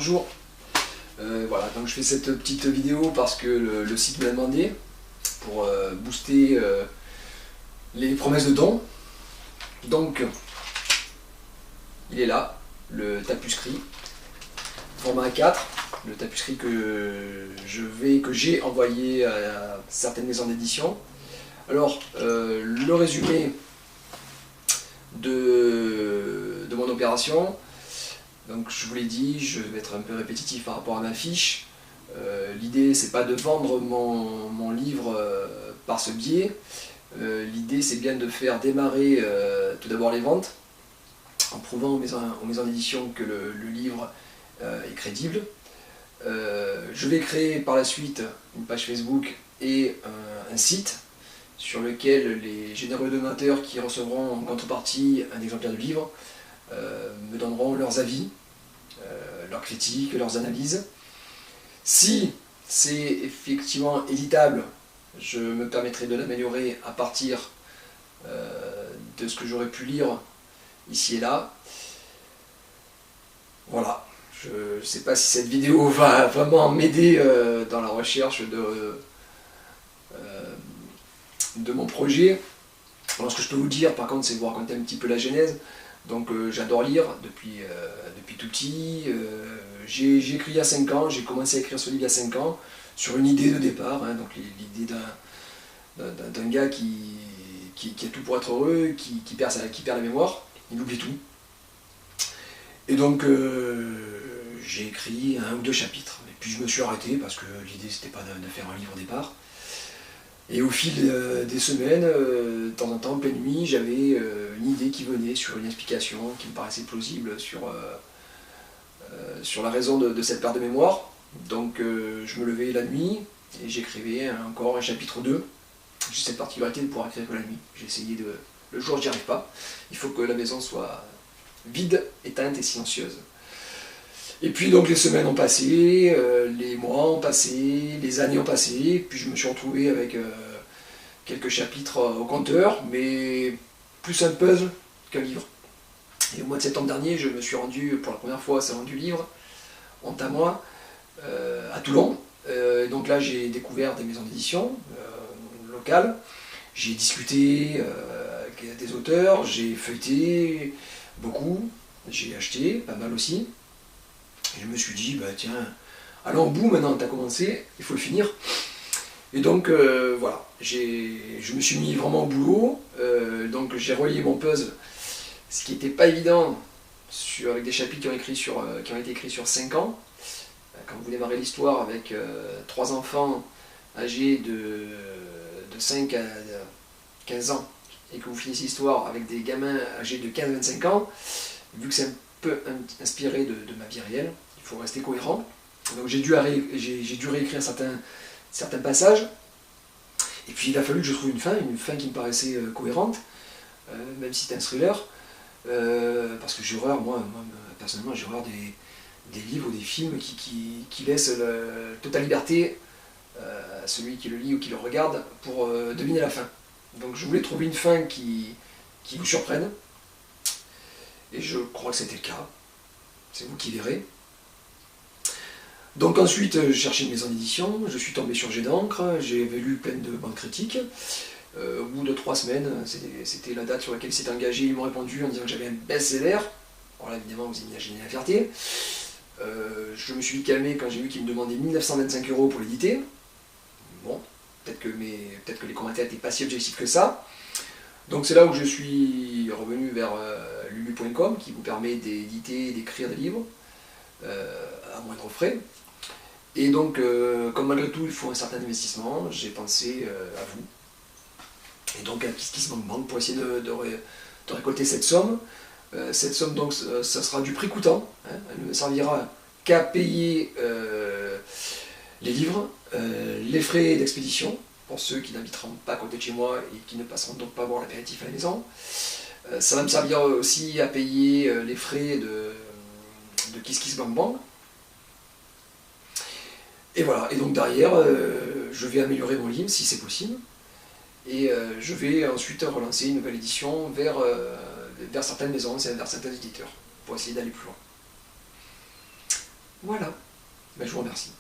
Bonjour, voilà, donc je fais cette petite vidéo parce que le site me l'a demandé pour booster les promesses de dons. Donc, il est là, le tapuscrit, format A4, le tapuscrit que j'ai envoyé à certaines maisons d'édition. Alors, le résumé de mon opération. Donc je vous l'ai dit, je vais être un peu répétitif par rapport à ma fiche. L'idée c'est pas de vendre mon livre par ce biais. L'idée c'est bien de faire démarrer tout d'abord les ventes, en prouvant aux maisons d'édition que le livre est crédible. Je vais créer par la suite une page Facebook et un site sur lequel les généreux donateurs qui recevront en contrepartie un exemplaire de livre me donneront leurs avis, leurs critiques, leurs analyses. Si c'est effectivement éditable, je me permettrai de l'améliorer à partir de ce que j'aurais pu lire ici et là. Voilà, je ne sais pas si cette vidéo va vraiment m'aider dans la recherche de mon projet. Alors ce que je peux vous dire par contre, c'est de vous raconter un petit peu la genèse. Donc j'adore lire depuis tout petit. J'ai écrit il y a 5 ans, j'ai commencé à écrire ce livre il y a 5 ans, sur une idée de départ, hein, donc l'idée d'un gars qui a tout pour être heureux, qui perd la mémoire, il oublie tout. Et donc j'ai écrit 1 ou 2 chapitres, et puis je me suis arrêté parce que l'idée c'était pas de faire un livre au départ. Et au fil des semaines, de temps en temps, en pleine nuit, j'avais une idée qui venait sur une explication qui me paraissait plausible sur la raison de cette perte de mémoire. Donc je me levais la nuit et j'écrivais encore un chapitre 2. J'ai cette particularité de pouvoir écrire que la nuit. J'ai essayé le jour, j'y arrive pas. Il faut que la maison soit vide, éteinte et silencieuse. Et puis donc les semaines ont passé, les mois ont passé, les années ont passé, puis je me suis retrouvé avec quelques chapitres au compteur, mais plus un puzzle qu'un livre. Et au mois de septembre dernier, je me suis rendu pour la première fois au Salon du Livre, honte à moi, à Toulon. Donc là j'ai découvert des maisons d'édition locales, j'ai discuté avec des auteurs, j'ai feuilleté beaucoup, j'ai acheté pas mal aussi. Et je me suis dit, bah tiens, allons au bout maintenant, tu as commencé, il faut le finir. Et donc voilà, je me suis mis vraiment au boulot, donc j'ai relié mon puzzle, ce qui n'était pas évident avec des chapitres qui ont été écrits sur 5 ans. Quand vous démarrez l'histoire avec 3 enfants âgés de 5 à 15 ans, et que vous finissez l'histoire avec des gamins âgés de 15-25 ans, vu que c'est un peu inspiré de ma vie réelle, il faut rester cohérent. Donc j'ai dû réécrire certains passages, et puis il a fallu que je trouve une fin qui me paraissait cohérente, même si c'est un thriller, parce que j'ai horreur, moi personnellement j'ai horreur des livres ou des films qui laissent totale liberté à celui qui le lit ou qui le regarde pour deviner la fin. Donc je voulais trouver une fin qui vous surprenne, et je crois que c'était le cas. C'est vous qui verrez. Donc ensuite, j'ai cherché une maison d'édition, je suis tombé sur Jet d'encre, j'ai lu plein de bandes critiques. Au bout de 3 semaines, c'était la date sur laquelle ils s'étaient engagés, ils m'ont répondu en disant que j'avais un best-seller. Alors là, évidemment, vous imaginez la fierté. Je me suis calmé quand j'ai vu qu'ils me demandaient 1925 € pour l'éditer. Bon, peut-être que les commentaires n'étaient pas si objectifs que ça. Donc c'est là où je suis revenu vers lulu.com qui vous permet d'éditer et d'écrire des livres à moindre frais. Et donc, comme malgré tout il faut un certain investissement, j'ai pensé à vous. Et donc à KissKissBankBank pour essayer de récolter cette somme. Cette somme, donc, ça sera du prix coûtant, hein. Elle ne servira qu'à payer les livres, les frais d'expédition, pour ceux qui n'habiteront pas à côté de chez moi et qui ne passeront donc pas voir l'apéritif à la maison. Ça va me servir aussi à payer les frais de KissKissBankBank. Et voilà, et donc derrière, je vais améliorer mon livre si c'est possible. Et je vais ensuite relancer une nouvelle édition vers certaines maisons, vers certains éditeurs, pour essayer d'aller plus loin. Voilà. Ben, je vous remercie.